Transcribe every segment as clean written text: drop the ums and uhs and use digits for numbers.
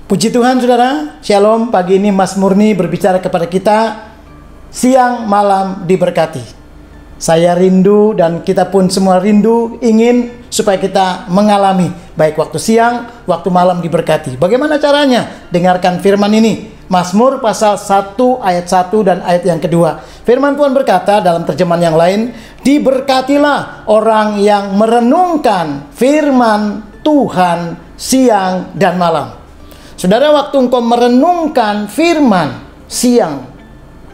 Puji Tuhan saudara, Shalom. Pagi ini Mas Murni berbicara kepada kita, siang malam diberkati. Saya rindu dan kita pun semua rindu ingin supaya kita mengalami baik waktu siang, waktu malam diberkati. Bagaimana caranya? Dengarkan firman ini. Mazmur pasal 1 ayat 1 dan ayat yang kedua. Firman Tuhan berkata dalam terjemahan yang lain, diberkatilah orang yang merenungkan firman Tuhan siang dan malam. Saudara, waktu engkau merenungkan firman siang,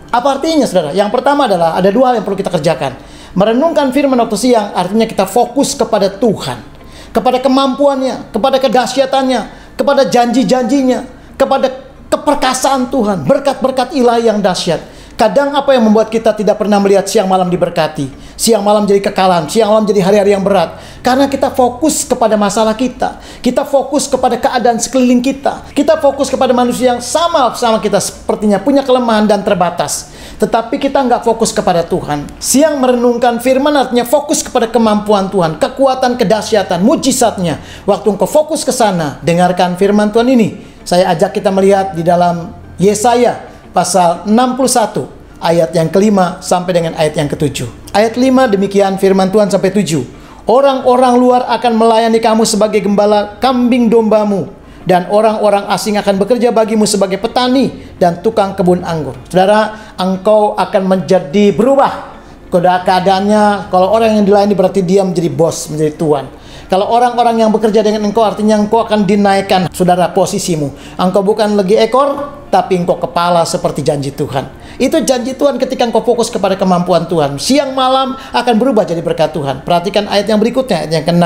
apa artinya saudara? Yang pertama adalah ada dua hal yang perlu kita kerjakan. Merenungkan firman waktu siang artinya kita fokus kepada Tuhan, kepada kemampuannya, kepada kedahsyatannya, kepada janji-janjinya, kepada keperkasaan Tuhan, berkat-berkat ilahi yang dahsyat. Kadang apa yang membuat kita tidak pernah melihat siang malam diberkati, siang malam jadi kekalan, siang malam jadi hari-hari yang berat? Karena kita fokus kepada masalah kita, kita fokus kepada keadaan sekeliling kita fokus kepada manusia yang sama kita sepertinya punya kelemahan dan terbatas. Tetapi kita nggak fokus kepada Tuhan. Siang merenungkan firman artinya fokus kepada kemampuan Tuhan, kekuatan, kedahsyatan, mujizatnya. Waktu engkau fokus ke sana, dengarkan firman Tuhan ini. Saya ajak kita melihat di dalam Yesaya pasal 61 ayat yang kelima sampai dengan ayat yang ketujuh. Ayat 5 demikian firman Tuhan sampai 7. Orang-orang luar akan melayani kamu sebagai gembala kambing dombamu, dan orang-orang asing akan bekerja bagimu sebagai petani dan tukang kebun anggur. Saudara, engkau akan menjadi berubah. Keadaannya, kalau orang yang dilayani berarti dia menjadi bos, menjadi tuan. Kalau orang-orang yang bekerja dengan engkau artinya engkau akan dinaikkan, saudara, posisimu. Engkau bukan lagi ekor, tapi engkau kepala seperti janji Tuhan. Itu janji Tuhan ketika engkau fokus kepada kemampuan Tuhan. Siang malam akan berubah jadi berkat Tuhan. Perhatikan ayat yang berikutnya, ayat yang ke-6.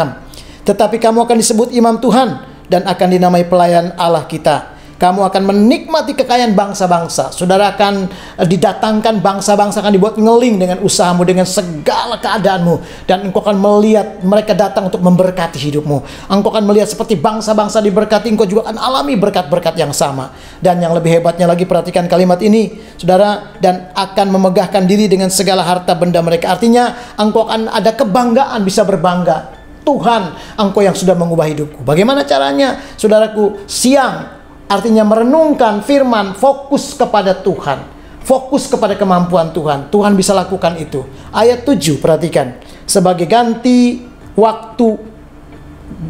Tetapi kamu akan disebut imam Tuhan dan akan dinamai pelayan Allah kita. Kamu akan menikmati kekayaan bangsa-bangsa. Saudara, akan didatangkan bangsa-bangsa, akan dibuat ngeling dengan usahamu, dengan segala keadaanmu. Dan engkau akan melihat mereka datang untuk memberkati hidupmu. Engkau akan melihat seperti bangsa-bangsa diberkati, engkau juga akan alami berkat-berkat yang sama. Dan yang lebih hebatnya lagi, perhatikan kalimat ini, saudara, dan akan memegahkan diri dengan segala harta benda mereka. Artinya, engkau akan ada kebanggaan, bisa berbangga. Tuhan, engkau yang sudah mengubah hidupku. Bagaimana caranya? Saudaraku, siang artinya merenungkan firman, fokus kepada Tuhan, fokus kepada kemampuan Tuhan. Tuhan bisa lakukan itu. Ayat 7, perhatikan. Sebagai ganti waktu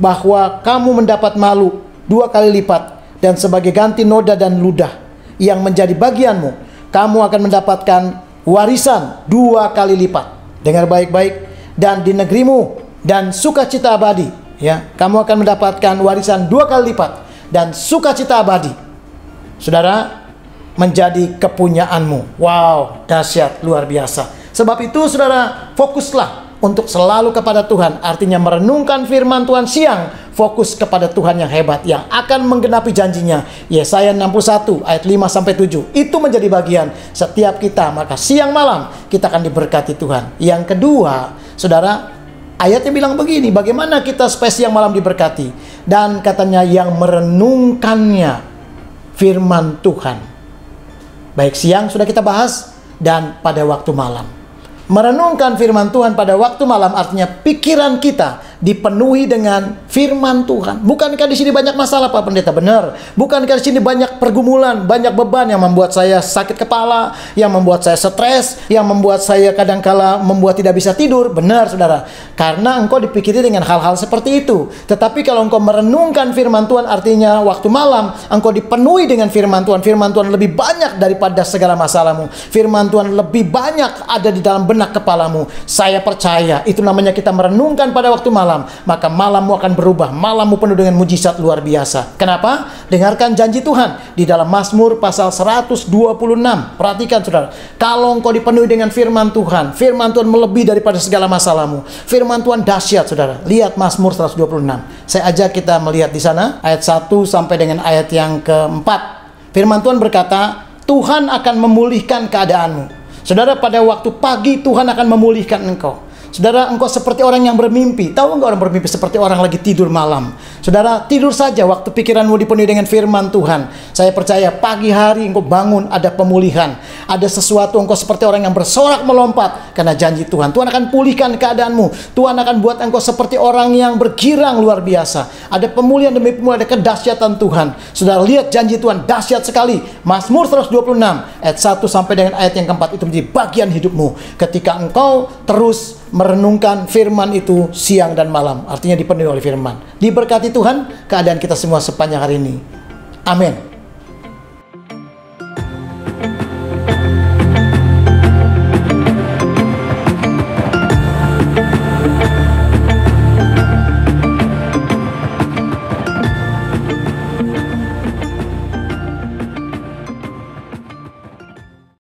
bahwa kamu mendapat malu 2 kali lipat, dan sebagai ganti noda dan ludah yang menjadi bagianmu, kamu akan mendapatkan warisan 2 kali lipat. Dengar baik-baik. Dan di negerimu dan sukacita abadi, ya, kamu akan mendapatkan warisan 2 kali lipat dan sukacita abadi, saudara, menjadi kepunyaanmu. Wow, dahsyat, luar biasa. Sebab itu saudara, fokuslah untuk selalu kepada Tuhan. Artinya merenungkan firman Tuhan siang, fokus kepada Tuhan yang hebat, yang akan menggenapi janjinya. Yesaya 61 ayat 5 sampai 7. Itu menjadi bagian setiap kita. Maka siang malam kita akan diberkati Tuhan. Yang kedua, saudara, ayatnya bilang begini, bagaimana kita supaya siang malam diberkati? Dan katanya yang merenungkannya firman Tuhan. Baik siang sudah kita bahas, dan pada waktu malam. Merenungkan firman Tuhan pada waktu malam artinya pikiran kita dipenuhi dengan firman Tuhan. Bukankah di sini banyak masalah Pak Pendeta? Benar. Bukankah di sini banyak pergumulan, banyak beban yang membuat saya sakit kepala, yang membuat saya stres, yang membuat saya kadangkala membuat tidak bisa tidur? Benar saudara. Karena engkau dipikiri dengan hal-hal seperti itu. Tetapi kalau engkau merenungkan firman Tuhan artinya waktu malam engkau dipenuhi dengan firman Tuhan. Firman Tuhan lebih banyak daripada segala masalahmu. Firman Tuhan lebih banyak ada di dalam benak kepalamu. Saya percaya itu namanya kita merenungkan pada waktu malam. Maka malammu akan berubah. Malammu penuh dengan mujizat luar biasa. Kenapa? Dengarkan janji Tuhan di dalam Mazmur pasal 126. Perhatikan saudara, kalau engkau dipenuhi dengan firman Tuhan, firman Tuhan melebihi daripada segala masalahmu. Firman Tuhan dahsyat saudara. Lihat Mazmur 126. Saya ajak kita melihat di sana ayat 1 sampai dengan ayat yang keempat. Firman Tuhan berkata, Tuhan akan memulihkan keadaanmu. Saudara, pada waktu pagi Tuhan akan memulihkan engkau. Saudara, engkau seperti orang yang bermimpi. Tahu enggak orang bermimpi seperti orang lagi tidur malam? Saudara, tidur saja waktu pikiranmu dipenuhi dengan firman Tuhan. Saya percaya pagi hari engkau bangun, ada pemulihan. Ada sesuatu, engkau seperti orang yang bersorak melompat karena janji Tuhan. Tuhan akan pulihkan keadaanmu. Tuhan akan buat engkau seperti orang yang bergirang luar biasa. Ada pemulihan demi pemulihan, ada kedahsyatan Tuhan. Saudara, lihat janji Tuhan dahsyat sekali. Mazmur 126 ayat 1 sampai dengan ayat yang keempat itu menjadi bagian hidupmu ketika engkau terus merenungkan firman itu siang dan malam. Artinya dipenuhi oleh firman. Diberkati Tuhan keadaan kita semua sepanjang hari ini. Amin.